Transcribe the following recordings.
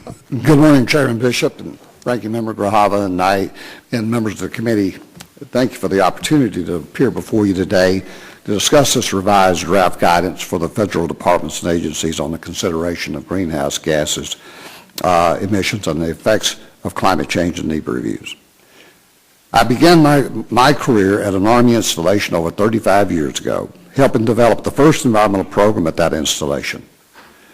Good morning, Chairman Bishop and Ranking Member Grajava and members of the committee. Thank you for the opportunity to appear before you today to discuss this revised draft guidance for the federal departments and agencies on the consideration of greenhouse gases emissions and the effects of climate change and NEPA reviews. I began my career at an Army installation over 35 years ago, helping develop the first environmental program at that installation.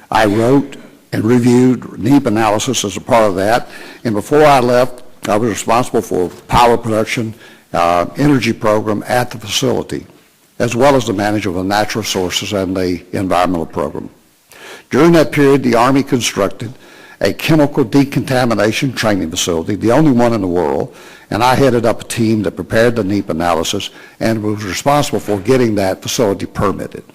I wrote and reviewed NEPA analysis as a part of that, and before I left, I was responsible for power production, energy program at the facility, as well as the management of the natural sources and the environmental program. During that period, the Army constructed a chemical decontamination training facility, the only one in the world, and I headed up a team that prepared the NEPA analysis and was responsible for getting that facility permitted.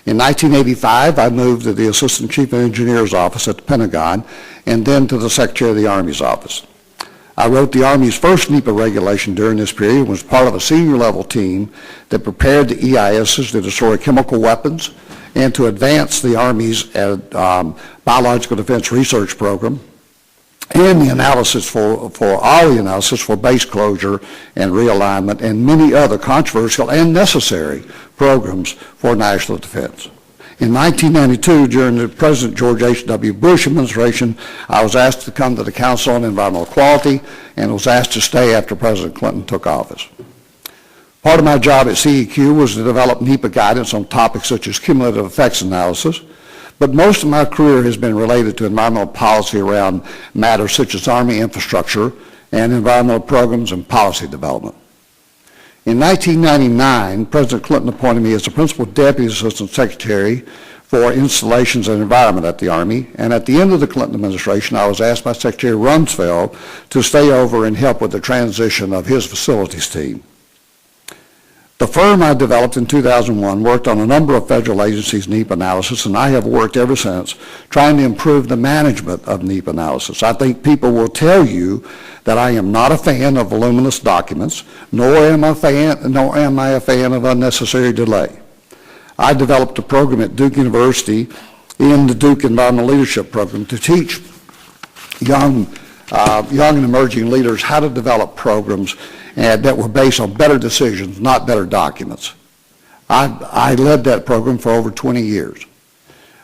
In 1985, I moved to the Assistant Chief Engineer's office at the Pentagon and then to the Secretary of the Army's office. I wrote the Army's first NEPA regulation during this period and was part of a senior level team that prepared the EISs to destroy chemical weapons and to advance the Army's biological defense research program and the analysis for base closure and realignment and many other controversial and necessary programs for national defense. In 1992, during the President George H.W. Bush administration, I was asked to come to the Council on Environmental Quality and was asked to stay after President Clinton took office. Part of my job at CEQ was to develop NEPA guidance on topics such as cumulative effects analysis, but most of my career has been related to environmental policy around matters such as Army infrastructure and environmental programs and policy development. In 1999, President Clinton appointed me as the Principal Deputy Assistant Secretary for Installations and Environment at the Army, and at the end of the Clinton administration, I was asked by Secretary Rumsfeld to stay over and help with the transition of his facilities team. The firm I developed in 2001 worked on a number of federal agencies' NEPA analysis, and I have worked ever since trying to improve the management of NEPA analysis. I think people will tell you that I am not a fan of voluminous documents, nor am I a fan of unnecessary delay. I developed a program at Duke University in the Duke Environmental Leadership Program to teach young and emerging leaders how to develop programs that were based on better decisions, not better documents. I led that program for over 20 years.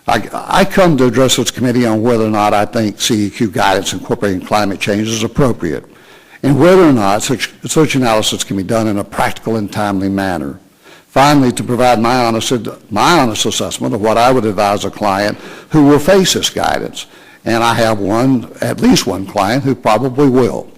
I come to address this committee on whether or not I think CEQ guidance incorporating climate change is appropriate, and whether or not such analysis can be done in a practical and timely manner. Finally, to provide my honest assessment of what I would advise a client who will face this guidance, and I have at least one client who probably will.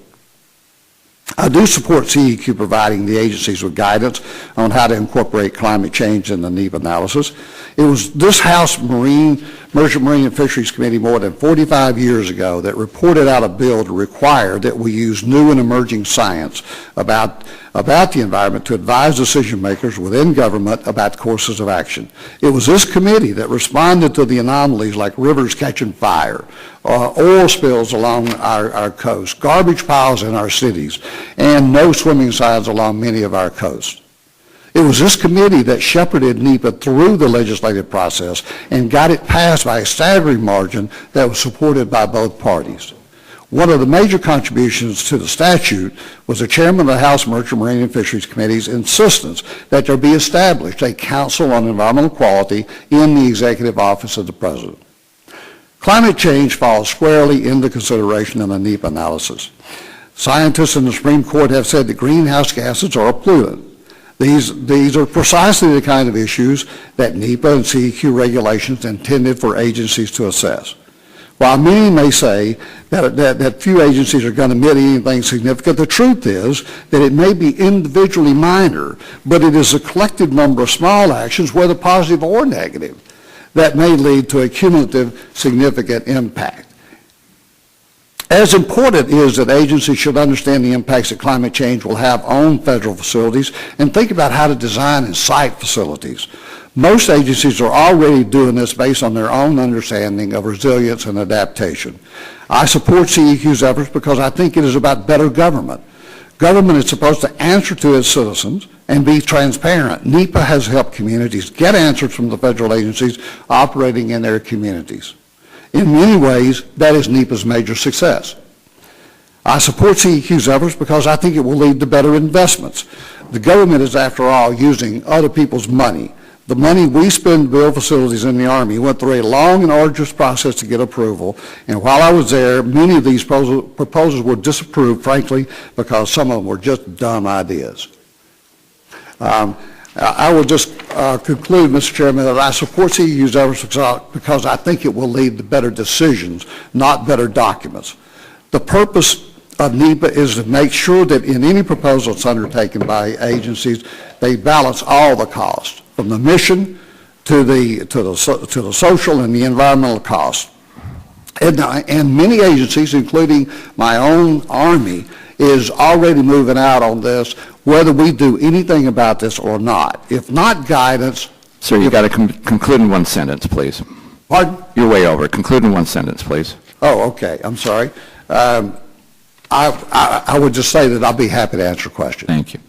I do support CEQ providing the agencies with guidance on how to incorporate climate change in the NEPA analysis. It was this House Merchant Marine and Fisheries Committee more than 45 years ago that reported out a bill to require that we use new and emerging science about the environment to advise decision makers within government about courses of action. It was this committee that responded to the anomalies like rivers catching fire, oil spills along our coast, garbage piles in our cities, and no swimming signs along many of our coasts. It was this committee that shepherded NEPA through the legislative process and got it passed by a staggering margin that was supported by both parties. One of the major contributions to the statute was the chairman of the House Merchant Marine and Fisheries Committee's insistence that there be established a Council on Environmental Quality in the Executive Office of the President. Climate change falls squarely into consideration in the NEPA analysis. Scientists in the Supreme Court have said that greenhouse gases are a pollutant. These are precisely the kind of issues that NEPA and CEQ regulations intended for agencies to assess. While many may say that few agencies are going to admit anything significant, the truth is that it may be individually minor, but it is a collective number of small actions, whether positive or negative, that may lead to a cumulative significant impact. As important is that agencies should understand the impacts that climate change will have on federal facilities and think about how to design and site facilities. Most agencies are already doing this based on their own understanding of resilience and adaptation. I support CEQ's efforts because I think it is about better government. Government is supposed to answer to its citizens and be transparent. NEPA has helped communities get answers from the federal agencies operating in their communities. In many ways, that is NEPA's major success. I support CEQ's efforts because I think it will lead to better investments. The government is, after all, using other people's money. The money we spend to build facilities in the Army went through a long and arduous process to get approval, and while I was there, many of these proposals were disapproved, frankly, because some of them were just dumb ideas. I will just conclude, Mr. Chairman, that I support CEQ's efforts because I think it will lead to better decisions, not better documents. The purpose of NEPA is to make sure that in any proposal that's undertaken by agencies, they balance all the costs, from the mission to the social and the environmental costs. And many agencies, including my own Army, is already moving out on this, whether we do anything about this or not. If not guidance... Sir, you've got to conclude in one sentence, please. Pardon? You're way over. Conclude in one sentence, please. Oh, okay. I'm sorry. I would just say that I'll be happy to answer questions. Thank you.